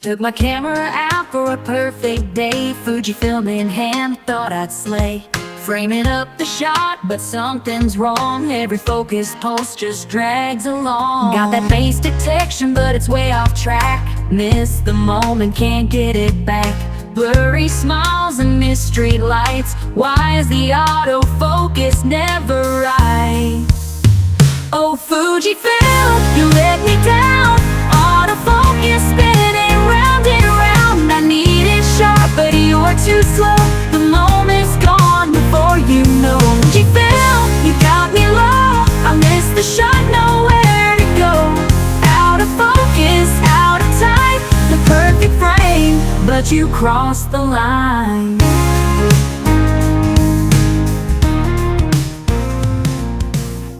Took my camera out for a perfect day, Fujifilm in hand, thought I'd slay. Framing up the shot, but something's wrong. Every focus pulse just drags along. Got that bass detection, but it's way off track. Miss the moment, can't get it back. Blurry smiles and mystery lights. Why is the autofocus never right? Oh Fujifilm, you let me down. Autofocus spinning round and round. I need it sharp, but you're too slow. The moment's gone before you know. Fujifilm, you got me low. I missed the shot, nowhere to go. Out of focus, out of time. The perfect frame, but you crossed the line.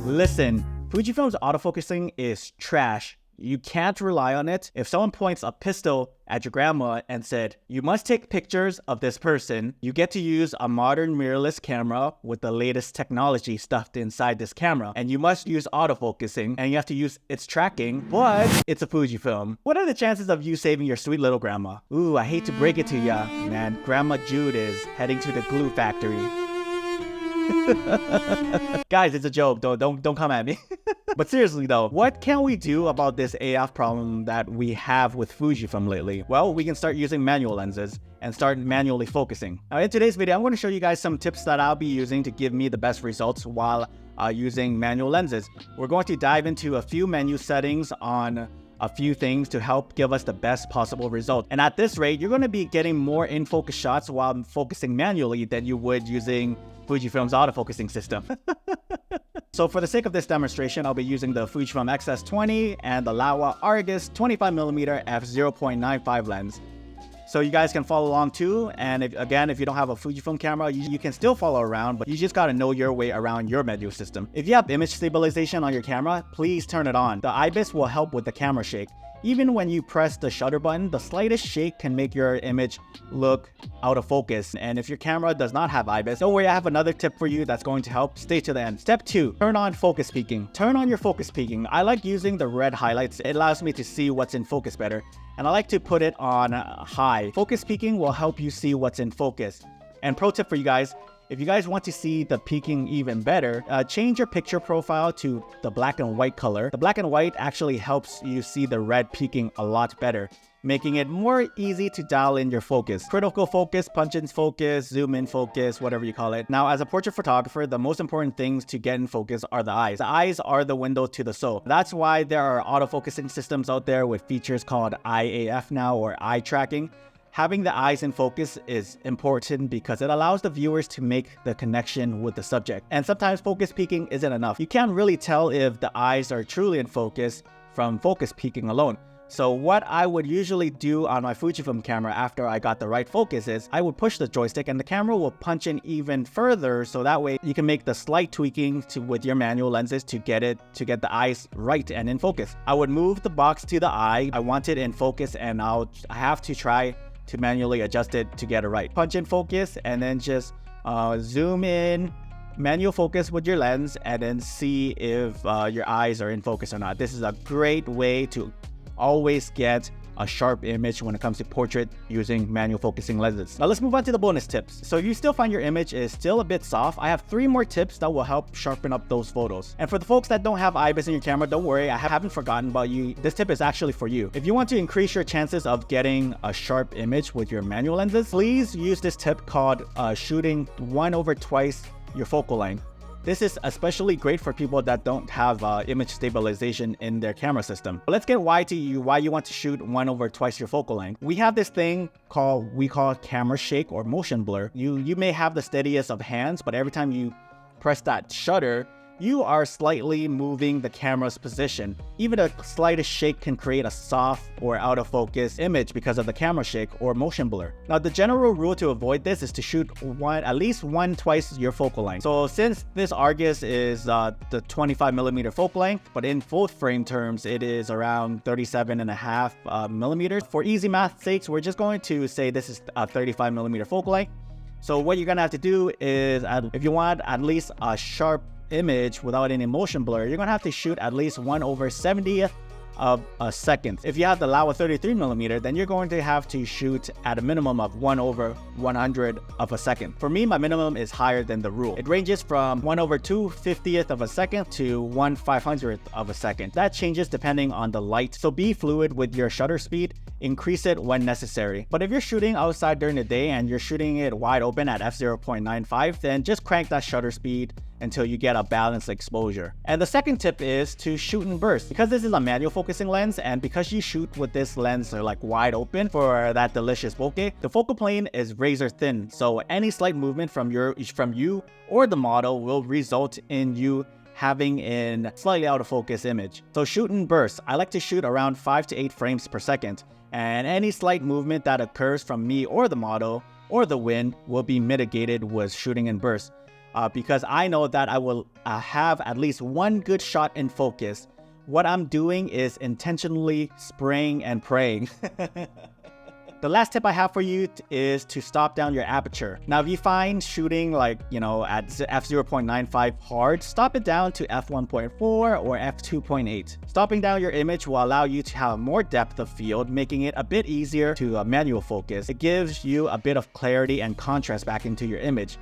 Listen, Fujifilm's autofocusing is trash. You can't rely on it. If someone points a pistol at your grandma and said, "You must take pictures of this person," you get to use a modern mirrorless camera with the latest technology stuffed inside this camera. And you must use autofocusing, and you have to use its tracking, but it's a Fujifilm. What are the chances of you saving your sweet little grandma? Ooh, I hate to break it to ya, man. Grandma Jude is heading to the glue factory. Guys, it's a joke. Don't come at me. But seriously though, what can we do about this AF problem that we have with Fujifilm lately? Well, we can start using manual lenses and start manually focusing. Now in today's video, I'm going to show you guys some tips that I'll be using to give me the best results while using manual lenses. We're going to dive into a few menu settings on a few things to help give us the best possible result. And at this rate, you're going to be getting more in-focus shots while focusing manually than you would using Fujifilm's autofocusing system. So for the sake of this demonstration, I'll be using the Fujifilm XS20 and the Laowa Argus 25mm f/0.95 lens. So you guys can follow along too, and if you don't have a Fujifilm camera, you can still follow around, but you just gotta know your way around your menu system. If you have image stabilization on your camera, please turn it on. The IBIS will help with the camera shake. Even when you press the shutter button, the slightest shake can make your image look out of focus. And if your camera does not have IBIS, don't worry, I have another tip for you that's going to help. Stay to the end. Step 2, turn on focus peaking. Turn on your focus peaking. I like using the red highlights. It allows me to see what's in focus better. And I like to put it on high. Focus peaking will help you see what's in focus. And pro tip for you guys, if you guys want to see the peaking even better, change your picture profile to the black and white color. The black and white actually helps you see the red peaking a lot better, making it more easy to dial in your focus. Critical focus, punch-in focus, zoom-in focus, whatever you call it. Now, as a portrait photographer, the most important things to get in focus are the eyes. The eyes are the window to the soul. That's why there are autofocusing systems out there with features called IAF now, or eye tracking. Having the eyes in focus is important because it allows the viewers to make the connection with the subject. And sometimes focus peaking isn't enough. You can't really tell if the eyes are truly in focus from focus peaking alone. So what I would usually do on my Fujifilm camera after I got the right focus is I would push the joystick and the camera will punch in even further, so that way you can make the slight tweaking with your manual lenses to get the eyes right and in focus. I would move the box to the eye. I want it in focus, and I have to try to manually adjust it to get it right. Punch in focus and then just zoom in, manual focus with your lens, and then see if your eyes are in focus or not. This is a great way to always get a sharp image when it comes to portrait using manual focusing lenses. Now let's move on to the bonus tips. So if you still find your image is still a bit soft, I have 3 more tips that will help sharpen up those photos. And for the folks that don't have IBIS in your camera, don't worry, I haven't forgotten about you. This tip is actually for you. If you want to increase your chances of getting a sharp image with your manual lenses, please use this tip called shooting 1/2 your focal length. This is especially great for people that don't have image stabilization in their camera system. But let's get why you want to shoot 1/2 your focal length. We have this thing we call camera shake or motion blur. You may have the steadiest of hands, but every time you press that shutter, you are slightly moving the camera's position. Even the slightest shake can create a soft or out of focus image because of the camera shake or motion blur. Now, the general rule to avoid this is to shoot at least 1/2 your focal length. So since this Argus is the 25mm focal length, but in full frame terms, it is around 37.5 millimeters. For easy math sakes, we're just going to say this is a 35mm focal length. So what you're gonna have to do is, if you want at least a sharp image without any motion blur, you're gonna have to shoot at least 1/70 of a second. If you have the Laowa 33mm, then you're going to have to shoot at a minimum of 1/100 of a second. For me, my minimum is higher than the rule. It ranges from 1/250th of a second to 1/500th of a second. That changes depending on the light, so be fluid with your shutter speed. Increase it when necessary. But if you're shooting outside during the day and you're shooting it wide open at f/0.95, then just crank that shutter speed until you get a balanced exposure. And the second tip is to shoot in bursts. Because this is a manual focusing lens, and because you shoot with this lens like wide open for that delicious bokeh, the focal plane is razor thin, so any slight movement from you or the model will result in you having a slightly out of focus image. So shoot in bursts. I like to shoot around 5 to 8 frames per second, and any slight movement that occurs from me or the model or the wind will be mitigated with shooting in bursts. Because I know that I will have at least one good shot in focus. What I'm doing is intentionally spraying and praying. The last tip I have for you is to stop down your aperture. Now, if you find shooting at f/0.95 hard, stop it down to f1.4 or f2.8. Stopping down your image will allow you to have more depth of field, making it a bit easier to manual focus. It gives you a bit of clarity and contrast back into your image,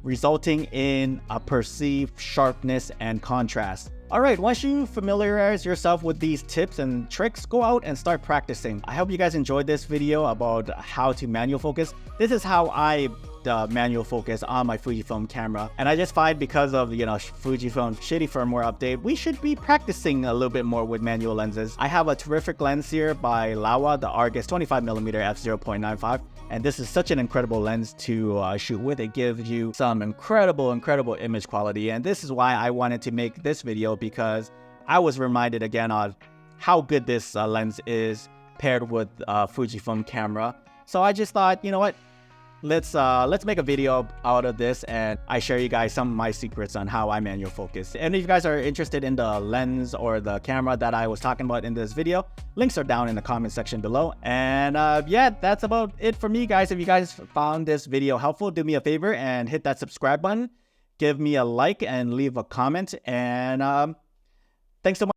resulting in a perceived sharpness and contrast. Alright, once you familiarize yourself with these tips and tricks, go out and start practicing. I hope you guys enjoyed this video about how to manual focus. This is how I manual focus on my Fujifilm camera, and I just find because of Fujifilm's shitty firmware update, we should be practicing a little bit more with manual lenses. I have a terrific lens here by Laowa, the Argus 25mm f/0.95, and this is such an incredible lens to shoot with. It gives you some incredible image quality, and this is why I wanted to make this video, because I was reminded again on how good this lens is paired with Fujifilm camera. So I just thought, you know what, let's make a video out of this, and I share you guys some of my secrets on how I manual focus. And if you guys are interested in the lens or the camera that I was talking about in this video, links are down in the comment section below. And yeah, that's about it for me, guys. If you guys found this video helpful, do me a favor and hit that subscribe button, give me a like and leave a comment, and thanks so much.